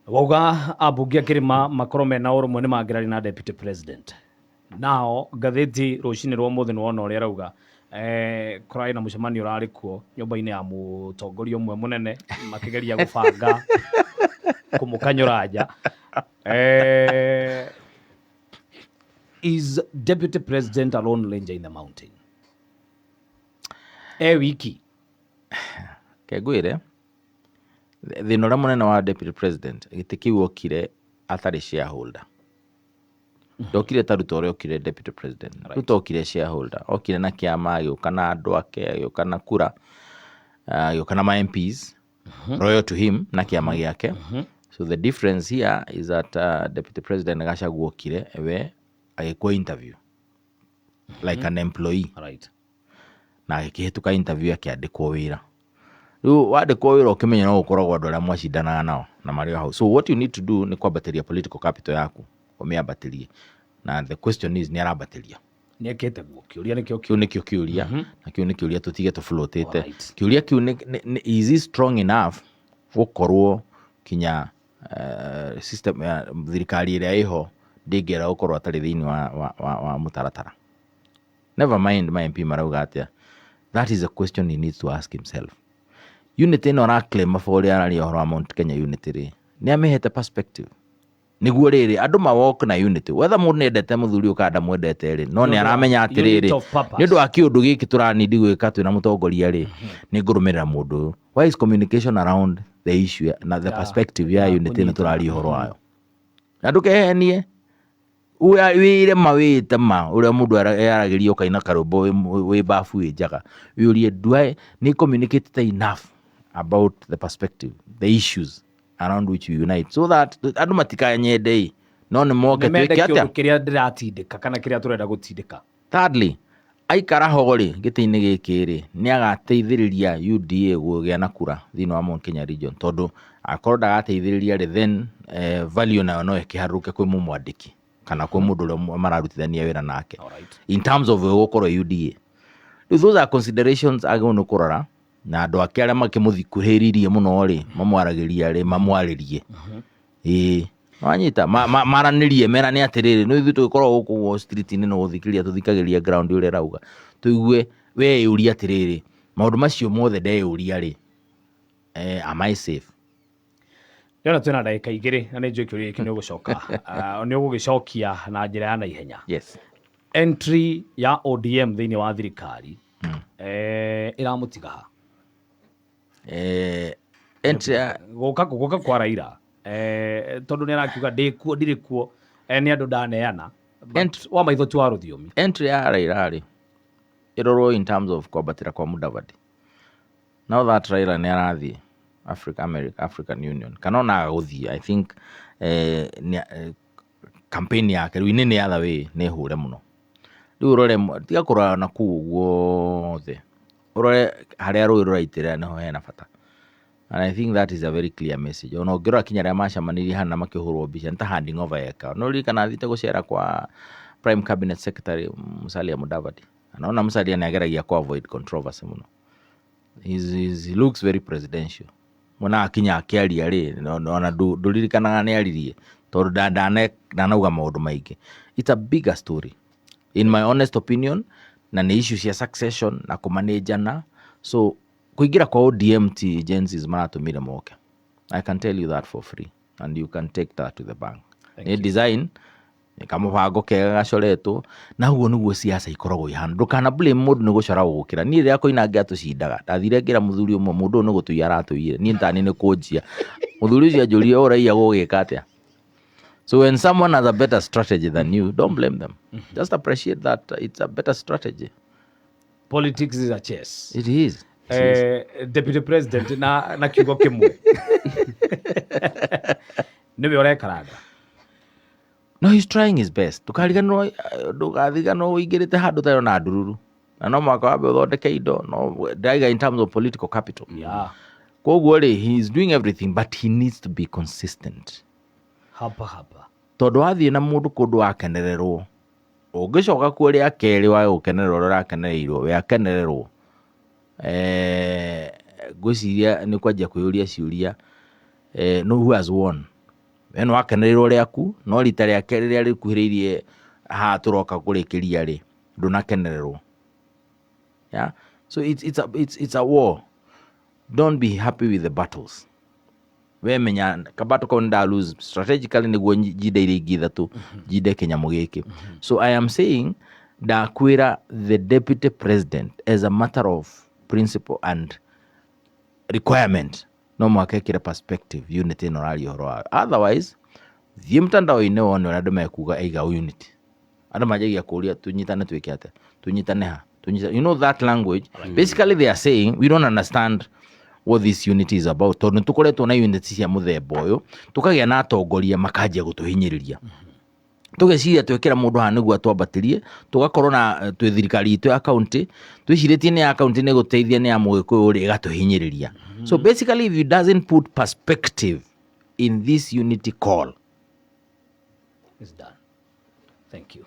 Wauga abunge akirima makorome na urumwe ni mangirari na deputy president. Nao gatheti rucini rwa muthi wona uria rauga kurai na mucemanio urari kuo nyumba-ini ya mutongoria umwe munene makigeria gubanga kumukanyuraja. Is deputy president alone ranger in the mountain? Wiki kegwire thina uria munene wa deputy president giti kiu okire atari shareholder. Ndokire taruta uria okire deputy president. Ruto okire shareholder, okire na kiama gioka na andu ake, gioka na kura, gioka na ma MPs loyal to him na kiama giake. So the difference here is that deputy president Gachagua okire we agikwo interview like an employee, right, na agikihituka interview akiandikwo wira. Riu wandikwo wira ukimenya no ukoragwo andu aria mwacindanaga nao na mario hau. So what you need to do ni kwambatiria political capital yaku, umiambatirie. Na the question is ni arambatiria ni ekete guo kiuria nikio kiuria na kiu ni kiuria tutige tu floatete kiuria kiu is he strong enough gukorwo kinya system ya thirikari iria iho ndingera gukorwo atari thiini wa mutaratara. Never mind my MP marauga atia. That is a question he needs to ask himself. Unity no ra claim mafori arari ohoro wa Mount Kenya Unity ri ni amehete perspective niguo riri andu mawok na unity whether mundu nendete muthuri ukanda mwendete ri no ni aramenya atiriri ni undu wa kiundu giki turanidi gwika twina mutongoria ri ni ngurumirira mundu. Why is communication around the issue na the perspective ya unity ni turari horo wayo andu kehenie wire mawite ma uria mundu aragiria ukaina karumbo wi bafu wi njaga urie dwai ni communicate enough about the perspective, the issues around which we unite, so that andu matikanyende no ni moke twike atia kiria ndiratindika kana kiria turenda gutindika. Thirdly, aikara hogori giti-ini giki ri ni agateithiriria UDA gugia na kura thini wa Mount Kenya region tondu akorwo ndagateithiriria ri then value nayo no ikiharuke kwi mumwandiki kana kwi mundu uria mararutithania wira nake in terms of gukorwo UDA. Those are considerations agone kurora na andu ake aria makimuthikuhiririe muno ri mamwaragiria ri mamwaririe wanyita maranirie mera ni atiriri no ithu tukorwo guku street ni no guthikiria tuthikagiria ground uria rauga tuigue we uria atiriri maundu macio mothe de uria ri am I safe? Ndona twina ndagika igiri na ni njui kiuria iki ni ugucoka ni ugugicokia na njira ya naihenya. Yes. Entry ya ODM thiini wa thirikari iramutiga entry guka kwa Raila tondu ni arakiuga ndiri kuo ni andu ndaneana wa maitho tu wa ruthiomi. Entry ya Raila ri irorwo in terms of kwabatira kwa Mudavadi. Now that Raila ni arathi African Union kana ona guthii I think campaign yake riu ni other way ni hure muno. Riu urore tiga kurora na kuu guothe urore haria rui ruraitira niho hena bata. And I think that is a very clear message. Ona ngirora kinya ria macamanirie hana makihurwo mbica nta handing over yeka no ri kana thite gucera kwa Prime Cabinet Secretary Musalia Mudavadi. Anaona Musalia ni ageragia ku avoid controversy muno. He looks very presidential. Mona akinya akiaria ri ona nduririkanaga ni aririe tondu ndanauga maundu maingi. It's a bigger story in my honest opinion na ni issues ya succession na kumanagana. So kuingira kwa ODM agencies maratumire moke. I can tell you that for free and you can take that to the bank. Ni design ni kamubango kega gacoretwo na huo niguo siasa ikoragwo ihana. Ndukana blame mundu ni gucora gukira ni ria koinange atucindaga ndathire ngira muthuri umwe mundu no gutuia aratuire ni ntani ni kunjia muthuri ucio anjuria uraia gugika atia. So when someone has a better strategy than you, don't blame them. Just appreciate that it's a better strategy. Politics is a chess. It is. Deputy President na kiugo kimwe niwe urekaranga. No, he's trying his best. Tukariganwo ndugathiganwo uingirite handu tayo na ndururu na no mwaka wabe uthondeke indo no daiga in terms of political capital. Yeah. Koguo ri he is doing everything but he needs to be consistent. Hapa tondu wathie na mundu kundu akenererwo ungicoka kuria akeri wa gukenererwo ura akenereirwo we akenererwo gwiciria ni kwanjia kuyuria ciuria no who has won we no wakenereirwo riaku no rita riake riria rikuhiriirie ha turoka kurikiria ri ndunakenererwo. Yeah, so it's a war. Don't be happy with the battles. We menya kabato ko nda lose strategically niguo jide iri ingithatu jide kinyamu giki. So I am saying ndakwira the deputy president as a matter of principle and requirement no mwakekire perspective unity no rali horo. Otherwise thie mtandao-ini wone andu mekuga eiga unity, andu majagia kuria tunyitane twike ate, tunyitane ha, you know that language. Basically they are saying we don't understand what this unity is about. Tondu tukoretwo na unity cia muthemba uyu tukagia na atongoria makanjia gutuhinyiriria, tugeciria twekera mundu ha niguo atwambatirie, tugakorwo na twi thirikari itu ya county twiciritie ni ya county ni guteithia ni ya mugikuyu ri igatuhinyiriria. So basically if it doesn't put perspective in this unity call, it's done. Thank you.